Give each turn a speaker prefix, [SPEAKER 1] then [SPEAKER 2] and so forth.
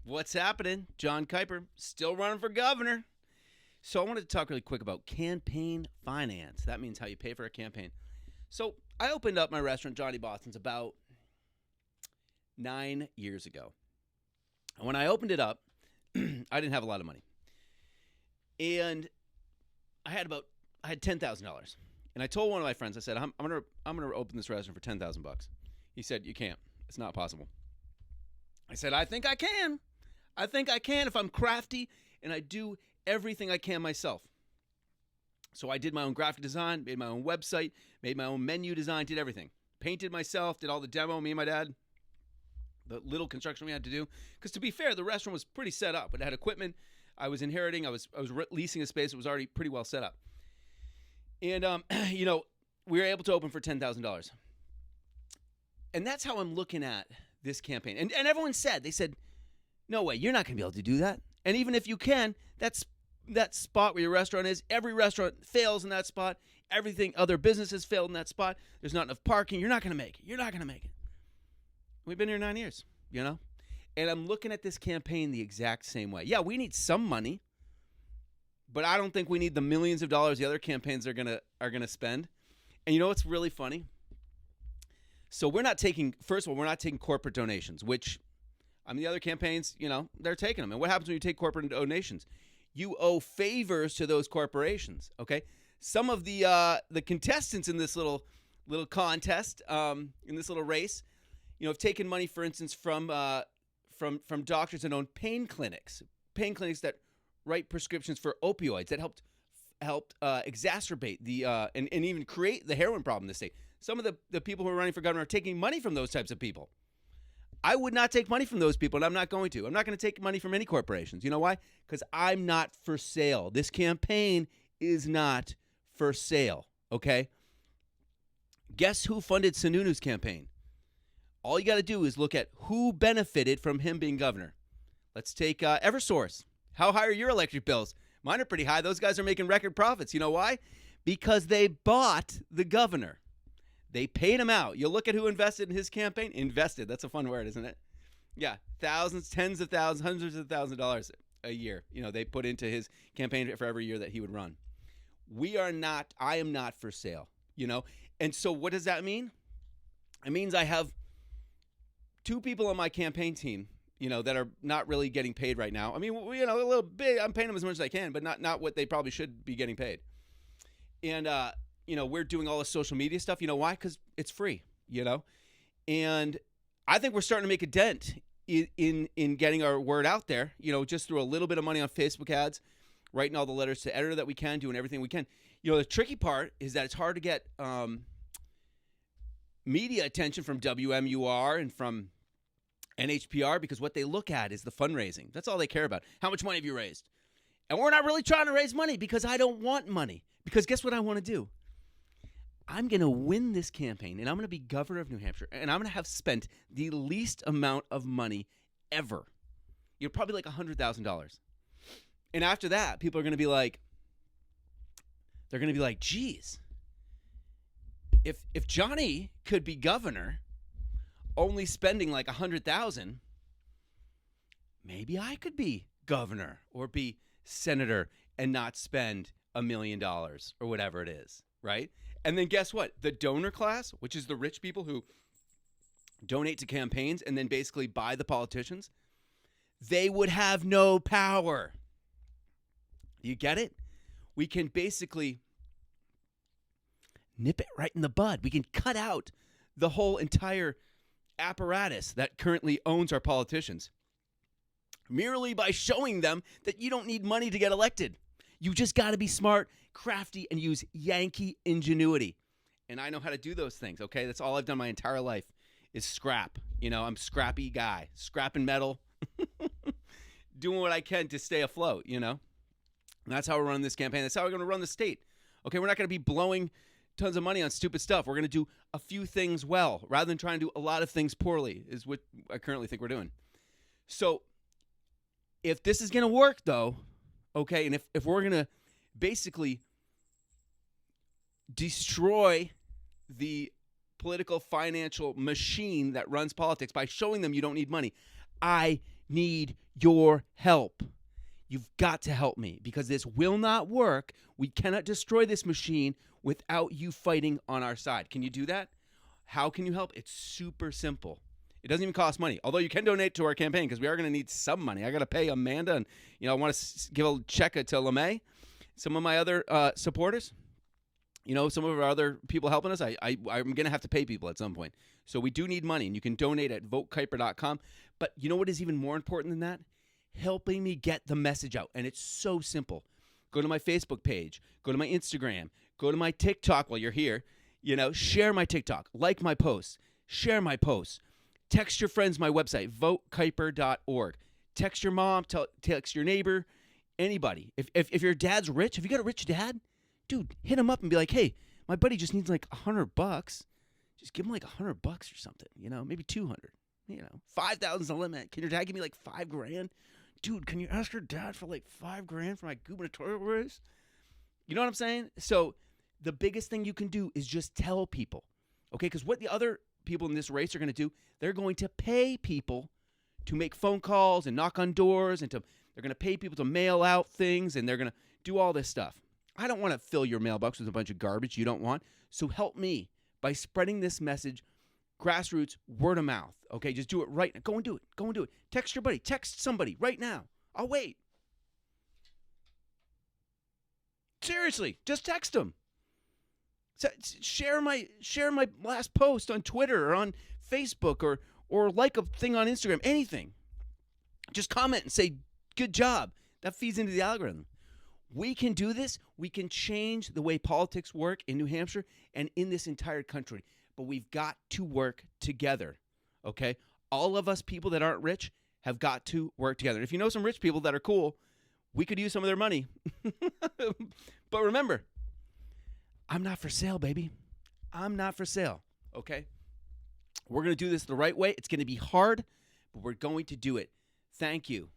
[SPEAKER 1] What's happening? John Kuiper, still running for governor. So I wanted to talk really quick about campaign finance. That means how you pay for a campaign. So I opened up my restaurant, Johnny Boston's, about 9 years ago. And when I opened it up, I didn't have a lot of money. And I had $10,000. And I told one of my friends, I said, I'm gonna open this restaurant for $10,000. He said, you can't. It's not possible. I said, I think I can. I think I can if I'm crafty and I do everything I can myself. So I did my own graphic design, made my own website, made my own menu design, did everything. Painted myself, did all the demo, me and my dad, the little construction we had to do. Because to be fair, the restaurant was pretty set up. It had equipment I was inheriting. I was leasing a space that was already pretty well set up. And, we were able to open for $10,000. And that's how I'm looking at this campaign. And everyone said, they said, no way, you're not going to be able to do that. And even if you can, that spot where your restaurant is, every restaurant fails in that spot. Everything, other businesses failed in that spot. There's not enough parking. You're not going to make it. You're not going to make it. We've been here 9 years, And I'm looking at this campaign the exact same way. Yeah, we need some money, but I don't think we need the millions of dollars the other campaigns are gonna spend. And you know what's really funny? So we're not taking corporate donations, which the other campaigns, they're taking them. And what happens when you take corporate donations? You owe favors to those corporations, okay? Some of the contestants in this little contest, in this little race, have taken money, for instance, from doctors that own pain clinics that write prescriptions for opioids that helped exacerbate the and even create the heroin problem in the state. Some of the people who are running for governor are taking money from those types of people. I would not take money from those people, and I'm not going to. I'm not going to take money from any corporations. You know why? Because I'm not for sale. This campaign is not for sale, okay? Guess who funded Sununu's campaign? All you got to do is look at who benefited from him being governor. Let's take Eversource. How high are your electric bills? Mine are pretty high. Those guys are making record profits. You know why? Because they bought the governor. They paid him out. You look at who invested in his campaign. Invested. That's a fun word, isn't it? Yeah. Thousands, tens of thousands, hundreds of thousands of dollars a year. They put into his campaign for every year that he would run. I am not for sale, And so what does that mean? It means I have two people on my campaign team, that are not really getting paid right now. A little bit. I'm paying them as much as I can, but not what they probably should be getting paid. And, we're doing all the social media stuff. You know why? Because it's free, And I think we're starting to make a dent in getting our word out there, just through a little bit of money on Facebook ads, writing all the letters to editor that we can, doing everything we can. The tricky part is that it's hard to get media attention from WMUR and from NHPR because what they look at is the fundraising. That's all they care about. How much money have you raised? And we're not really trying to raise money because I don't want money. Because guess what I want to do? I'm going to win this campaign, and I'm going to be governor of New Hampshire, and I'm going to have spent the least amount of money ever. Probably like $100,000. And after that, people are going to be like, geez, if Johnny could be governor, only spending like $100,000, maybe I could be governor or be senator and not spend $1 million or whatever it is, right? And then guess what? The donor class, which is the rich people who donate to campaigns and then basically buy the politicians, they would have no power. You get it? We can basically nip it right in the bud. We can cut out the whole entire apparatus that currently owns our politicians merely by showing them that you don't need money to get elected. You just got to be smart, crafty, and use Yankee ingenuity. And I know how to do those things, okay? That's all I've done my entire life is scrap. I'm a scrappy guy, scrapping metal, doing what I can to stay afloat, And that's how we're running this campaign. That's how we're going to run the state. Okay, we're not going to be blowing tons of money on stupid stuff. We're going to do a few things well rather than trying to do a lot of things poorly is what I currently think we're doing. So if this is going to work, though, okay, and if we're going to basically destroy the political financial machine that runs politics by showing them you don't need money, I need your help. You've got to help me because this will not work. We cannot destroy this machine without you fighting on our side. Can you do that? How can you help? It's super simple. It doesn't even cost money, although you can donate to our campaign because we are going to need some money. I got to pay Amanda, and I want to give a check to LeMay, some of my other supporters. Some of our other people helping us. I'm going to have to pay people at some point. So we do need money, and you can donate at votekuiper.com. But you know what is even more important than that? Helping me get the message out. And it's so simple. Go to my Facebook page. Go to my Instagram. Go to my TikTok while you're here. Share my TikTok. Like my posts. Share my posts. Text your friends my website, votekuiper.org. Text your mom. Text your neighbor. Anybody. If your dad's rich, if you got a rich dad, dude, hit him up and be like, hey, my buddy just needs like $100. Just give him like $100 or something, maybe 200. 5,000's the limit. Can your dad give me like $5,000? Dude, can you ask your dad for like $5,000 for my gubernatorial race? You know what I'm saying? So the biggest thing you can do is just tell people, okay? Because what the other people in this race are going to do, they're going to pay people to make phone calls and knock on doors, and they're going to pay people to mail out things, and they're going to do all this stuff. I don't want to fill your mailbox with a bunch of garbage you don't want. So help me by spreading this message, grassroots, word of mouth. Okay, just do it right now. Go and do it. Go and do it. Text your buddy. Text somebody right now. I'll wait. Seriously, just text them. Share my last post on Twitter or on Facebook or like a thing on Instagram. Anything. Just comment and say good job. That feeds into the algorithm. We can do this. We can change the way politics work in New Hampshire and in this entire country. But we've got to work together, okay? All of us people that aren't rich have got to work together. And if you know some rich people that are cool, we could use some of their money. But remember, I'm not for sale, baby. I'm not for sale, okay? We're going to do this the right way. It's going to be hard, but we're going to do it. Thank you.